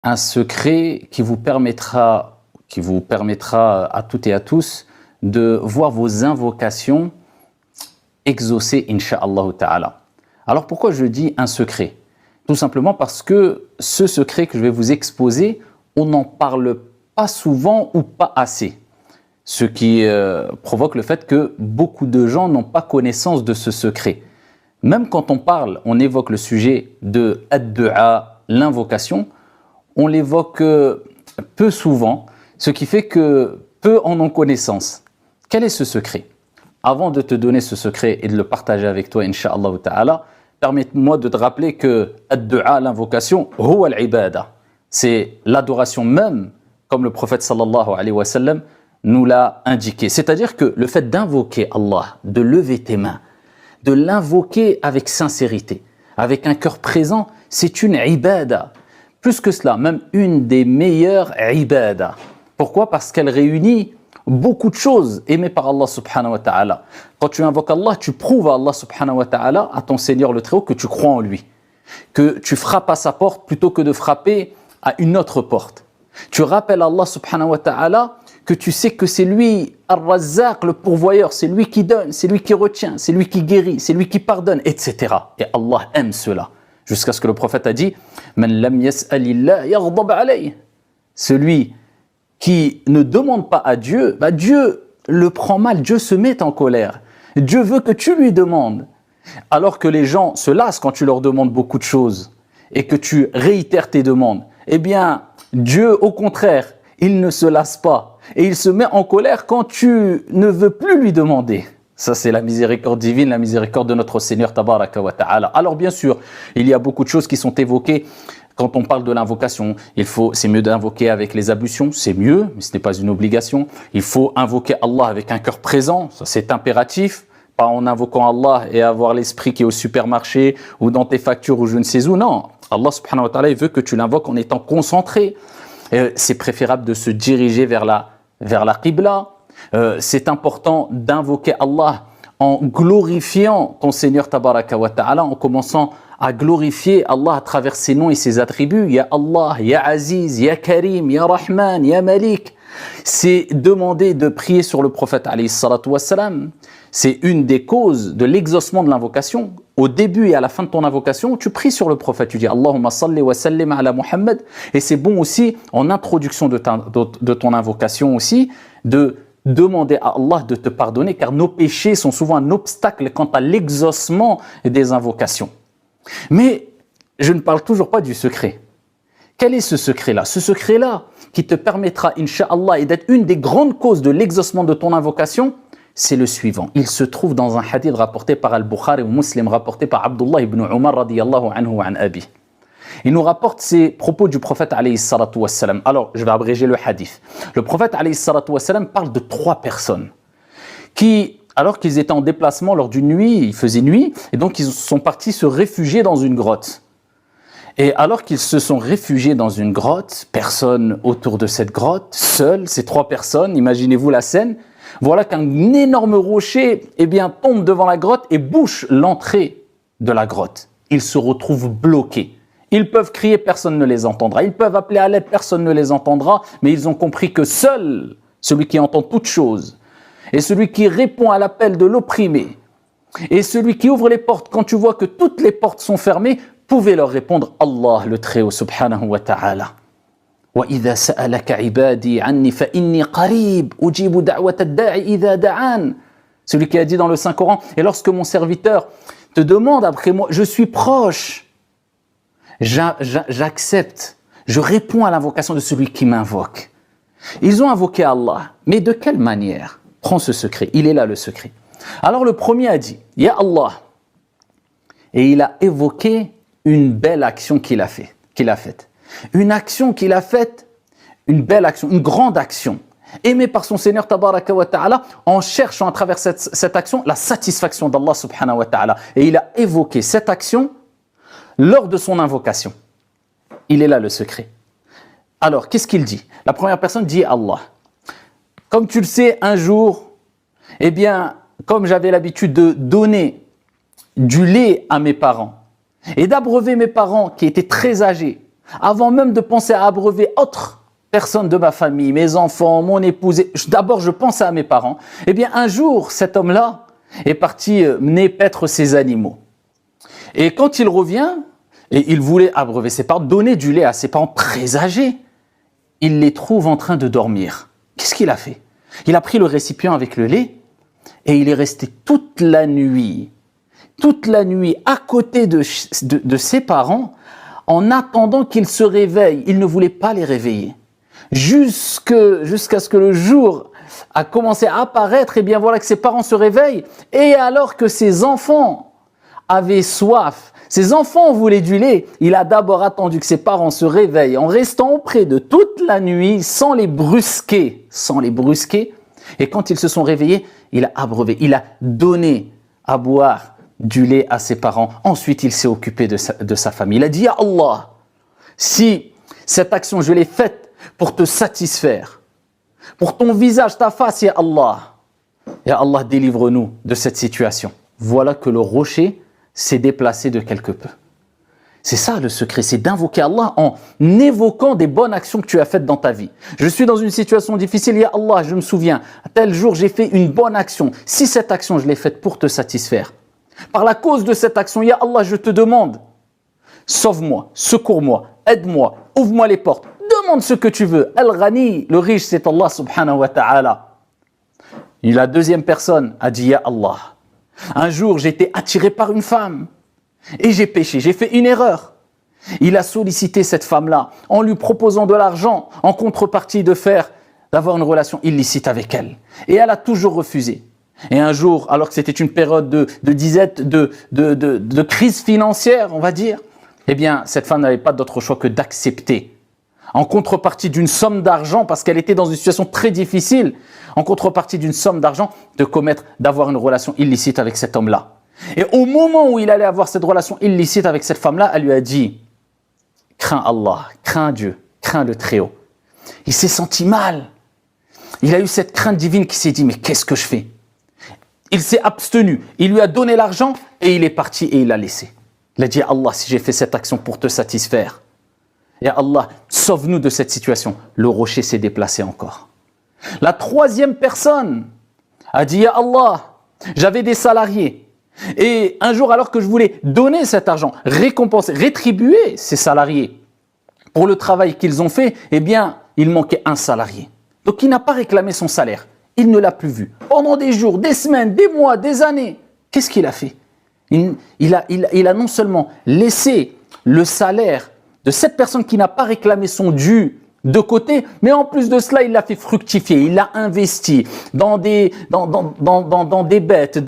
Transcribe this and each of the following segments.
un secret qui vous permettra à toutes et à tous de voir vos invocations exaucées, incha'Allah ta'ala. Alors pourquoi je dis un secret? Tout simplement parce que ce secret que je vais vous exposer, on n'en parle pas souvent ou pas assez. Ce qui provoque le fait que beaucoup de gens n'ont pas connaissance de ce secret. Même quand on évoque le sujet de ad-du'a, l'invocation, on l'évoque peu souvent, ce qui fait que peu en ont connaissance. Quel est ce secret? Avant de te donner ce secret et de le partager avec toi, incha'Allah ta'ala, permets-moi de te rappeler que ad-du'a, l'invocation, huwa al-ibada. C'est l'adoration même, comme le prophète sallallahu alayhi wa sallam nous l'a indiqué. C'est-à-dire que le fait d'invoquer Allah, de lever tes mains, de l'invoquer avec sincérité, avec un cœur présent, c'est une ibada. Plus que cela, même une des meilleures ibadas. Pourquoi? Parce qu'elle réunit beaucoup de choses aimées par Allah subhanahu wa ta'ala. Quand tu invoques Allah, tu prouves à Allah subhanahu wa ta'ala, à ton Seigneur le Très-Haut, que tu crois en lui. Que tu frappes à sa porte plutôt que de frapper à une autre porte. Tu rappelles à Allah subhanahu wa ta'ala que tu sais que c'est lui, Ar-Razzaq, le pourvoyeur, c'est lui qui donne, c'est lui qui retient, c'est lui qui guérit, c'est lui qui pardonne, etc. Et Allah aime cela. Jusqu'à ce que le prophète a dit « Man lam yas'alillah yaghdab alayh » Celui qui ne demande pas à Dieu, Dieu le prend mal, Dieu se met en colère. Dieu veut que tu lui demandes. Alors que les gens se lassent quand tu leur demandes beaucoup de choses et que tu réitères tes demandes. Eh bien, Dieu, au contraire, il ne se lasse pas. Et il se met en colère quand tu ne veux plus lui demander. Ça, c'est la miséricorde divine, la miséricorde de notre Seigneur Tabaraka wa Ta'ala. Alors, bien sûr, il y a beaucoup de choses qui sont évoquées quand on parle de l'invocation. C'est mieux d'invoquer avec les ablutions, c'est mieux, mais ce n'est pas une obligation. Il faut invoquer Allah avec un cœur présent, ça c'est impératif. Pas en invoquant Allah et avoir l'esprit qui est au supermarché ou dans tes factures ou je ne sais où. Non, Allah subhanahu wa ta'ala, il veut que tu l'invoques en étant concentré. C'est préférable de se diriger vers la qibla. C'est important d'invoquer Allah en glorifiant ton Seigneur Tabaraka wa Ta'ala, en commençant à glorifier Allah à travers ses noms et ses attributs. Ya Allah, Ya Aziz, Ya Karim, Ya Rahman, Ya Malik. C'est demander de prier sur le prophète alayhi salatu wassalam. C'est une des causes de l'exaucement de l'invocation. Au début et à la fin de ton invocation, tu pries sur le prophète. Tu dis Allahumma salli wa sallim ala Muhammad. Et c'est bon aussi, en introduction de ton invocation aussi, de demander à Allah de te pardonner, car nos péchés sont souvent un obstacle quant à l'exaucement des invocations. Mais je ne parle toujours pas du secret. Quel est ce secret-là? Ce secret-là qui te permettra, incha'Allah, et d'être une des grandes causes de l'exaucement de ton invocation, c'est le suivant. Il se trouve dans un hadith rapporté par Al-Bukhari ou Muslim, rapporté par Abdullah ibn Umar radiyallahu anhu wa an abi. Il nous rapporte ces propos du prophète alayhi salatu wassalam. Alors, je vais abréger le hadith. Le prophète alayhi salatu wassalam parle de 3 personnes qui, alors qu'ils étaient en déplacement lors d'une nuit, il faisait nuit, et donc ils sont partis se réfugier dans une grotte. Et alors qu'ils se sont réfugiés dans une grotte, personne autour de cette grotte, seuls, ces 3 personnes, imaginez-vous la scène, voilà qu'un énorme rocher tombe devant la grotte et bouche l'entrée de la grotte. Ils se retrouvent bloqués. Ils peuvent crier, personne ne les entendra. Ils peuvent appeler à l'aide, personne ne les entendra. Mais ils ont compris que seul celui qui entend toutes choses, et celui qui répond à l'appel de l'opprimé, et celui qui ouvre les portes quand tu vois que toutes les portes sont fermées, pouvait leur répondre Allah le Très-Haut subhanahu wa ta'ala. وَإِذَا سَأَلَكَ عِبَادِي عَنِّي فَإِنِّي قَرِيبٌ أُجِيبُ دَعْوَةَ الدَّاعِ إِذَا دَعَانِ. Celui qui a dit dans le Saint-Coran, et lorsque mon serviteur te demande après moi, je suis proche, j'accepte, je réponds à l'invocation de celui qui m'invoque. Ils ont invoqué Allah, mais de quelle manière? Prends ce secret, il est là le secret. Alors le premier a dit, Ya Allah, et il a évoqué une belle action qu'il a faite. Une action qu'il a faite, une belle action, une grande action, aimée par son Seigneur Tabaraka wa Ta'ala, en cherchant à travers cette action la satisfaction d'Allah subhanahu wa ta'ala. Et il a évoqué cette action lors de son invocation. Il est là le secret. Alors, qu'est-ce qu'il dit? La première personne dit Allah. Comme tu le sais, un jour, comme j'avais l'habitude de donner du lait à mes parents et d'abreuver mes parents qui étaient très âgés, avant même de penser à abreuver autre personne de ma famille, mes enfants, mon épouse, d'abord je pense à mes parents, eh bien un jour cet homme-là est parti mener paître ses animaux. Et quand il revient, et il voulait abreuver ses parents, donner du lait à ses parents très âgés, il les trouve en train de dormir. Qu'est-ce qu'il a fait? Il a pris le récipient avec le lait et il est resté toute la nuit à côté de ses parents en attendant qu'ils se réveillent. Il ne voulait pas les réveiller. Jusqu'à ce que le jour a commencé à apparaître, et bien voilà que ses parents se réveillent, et alors que ses enfants avaient soif, ses enfants voulaient du lait, il a d'abord attendu que ses parents se réveillent en restant auprès de toute la nuit sans les brusquer, et quand ils se sont réveillés, il a abreuvé, il a donné à boire du lait à ses parents. Ensuite, il s'est occupé de sa famille. Il a dit, « Ya Allah, si cette action, je l'ai faite pour te satisfaire, pour ton visage, ta face, Ya Allah, délivre-nous de cette situation. » Voilà que le rocher s'est déplacé de quelque peu. C'est ça le secret, c'est d'invoquer Allah en évoquant des bonnes actions que tu as faites dans ta vie. Je suis dans une situation difficile, Ya Allah, je me souviens, tel jour j'ai fait une bonne action. Si cette action, je l'ai faite pour te satisfaire, par la cause de cette action, Ya Allah, je te demande, sauve-moi, secours-moi, aide-moi, ouvre-moi les portes, demande ce que tu veux. Al-Ghani, le riche, c'est Allah subhanahu wa ta'ala. Et la deuxième personne a dit, Ya Allah, un jour j'ai été attiré par une femme et j'ai péché, j'ai fait une erreur. Il a sollicité cette femme-là en lui proposant de l'argent en contrepartie d'avoir une relation illicite avec elle. Et elle a toujours refusé. Et un jour, alors que c'était une période de disette, de crise financière, on va dire, eh bien, cette femme n'avait pas d'autre choix que d'accepter. En contrepartie d'une somme d'argent, parce qu'elle était dans une situation très difficile, en contrepartie d'une somme d'argent, d'avoir une relation illicite avec cet homme-là. Et au moment où il allait avoir cette relation illicite avec cette femme-là, elle lui a dit, crains Allah, crains Dieu, crains le Très-Haut. Il s'est senti mal. Il a eu cette crainte divine qui s'est dit, mais qu'est-ce que je fais? Il s'est abstenu, il lui a donné l'argent et il est parti et il l'a laissé. Il a dit, Allah, si j'ai fait cette action pour te satisfaire, Ya Allah, sauve-nous de cette situation. Le rocher s'est déplacé encore. La troisième personne a dit, Ya Allah, j'avais des salariés. Et un jour, alors que je voulais donner cet argent, récompenser, rétribuer ces salariés pour le travail qu'ils ont fait, eh bien, il manquait un salarié. Donc, il n'a pas réclamé son salaire. Il ne l'a plus vu. Pendant des jours, des semaines, des mois, des années, qu'est-ce qu'il a fait? Il a non seulement laissé le salaire de cette personne qui n'a pas réclamé son dû de côté, mais en plus de cela, il l'a fait fructifier. Il l'a investi dans des bêtes,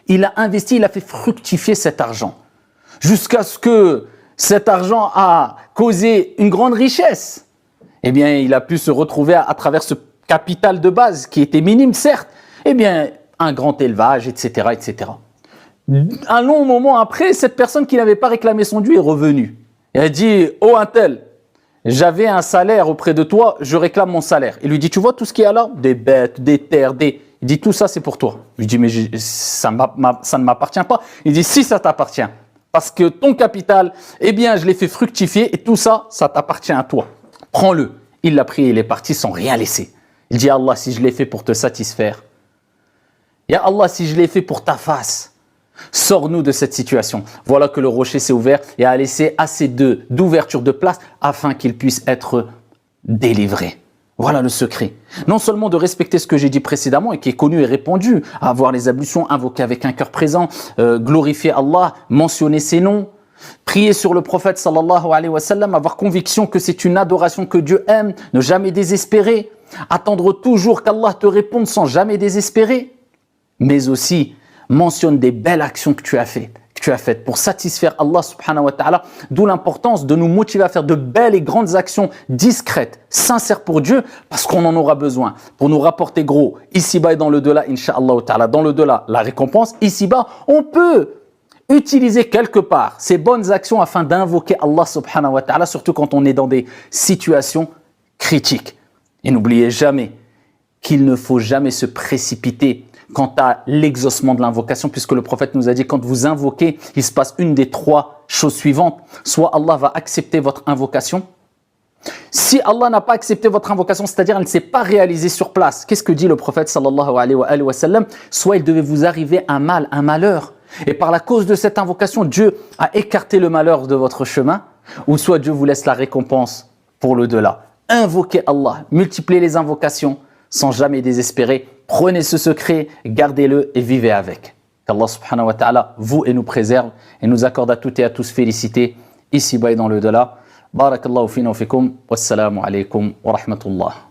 il a investi, il a fait fructifier cet argent. Jusqu'à ce que cet argent a causé une grande richesse. Eh bien, il a pu se retrouver à travers ce capital de base, qui était minime, certes, eh bien, un grand élevage, etc., etc. Un long moment après, cette personne qui n'avait pas réclamé son dû est revenue. Et elle dit, oh un tel, j'avais un salaire auprès de toi, je réclame mon salaire. Il lui dit, tu vois tout ce qu'il y a là? Des bêtes, des terres, Il dit, tout ça c'est pour toi. Je lui dis, mais ça ne m'appartient pas. Il dit, si ça t'appartient. Parce que ton capital, eh bien, je l'ai fait fructifier et tout ça, ça t'appartient à toi. Prends-le. Il l'a pris et il est parti sans rien laisser. Il dit, Allah, si je l'ai fait pour te satisfaire, Ya Allah, si je l'ai fait pour ta face, sors-nous de cette situation. Voilà que le rocher s'est ouvert et a laissé assez d'ouverture de place afin qu'il puisse être délivré. Voilà le secret. Non seulement de respecter ce que j'ai dit précédemment et qui est connu et répandu, à avoir les ablutions, invoquer avec un cœur présent, glorifier Allah, mentionner ses noms, prier sur le prophète sallallahu alayhi wa sallam, avoir conviction que c'est une adoration que Dieu aime, ne jamais désespérer, attendre toujours qu'Allah te réponde sans jamais désespérer, mais aussi mentionne des belles actions que tu as faites pour satisfaire Allah subhanahu wa ta'ala, d'où l'importance de nous motiver à faire de belles et grandes actions discrètes, sincères pour Dieu, parce qu'on en aura besoin, pour nous rapporter gros, ici-bas et dans le delà, incha'Allah ta'ala, dans le delà, la récompense, ici-bas, on peut utiliser quelque part ces bonnes actions afin d'invoquer Allah subhanahu wa ta'ala, surtout quand on est dans des situations critiques. Et n'oubliez jamais qu'il ne faut jamais se précipiter quant à l'exaucement de l'invocation, puisque le prophète nous a dit, quand vous invoquez, il se passe une des trois chose suivante, soit Allah va accepter votre invocation. Si Allah n'a pas accepté votre invocation, c'est-à-dire elle ne s'est pas réalisée sur place, qu'est-ce que dit le prophète sallallahu alayhi wa sallam? Soit il devait vous arriver un mal, un malheur, et par la cause de cette invocation, Dieu a écarté le malheur de votre chemin, ou soit Dieu vous laisse la récompense pour l'au-delà. Invoquez Allah, multipliez les invocations sans jamais désespérer. Prenez ce secret, gardez-le et vivez avec. Qu'Allah subhanahu wa ta'ala vous et nous préserve et nous accorde à toutes et à tous félicité ici-bas et dans l'au-delà. Barakallahu fina wa fikum. Wassalamu alaikum wa rahmatullah.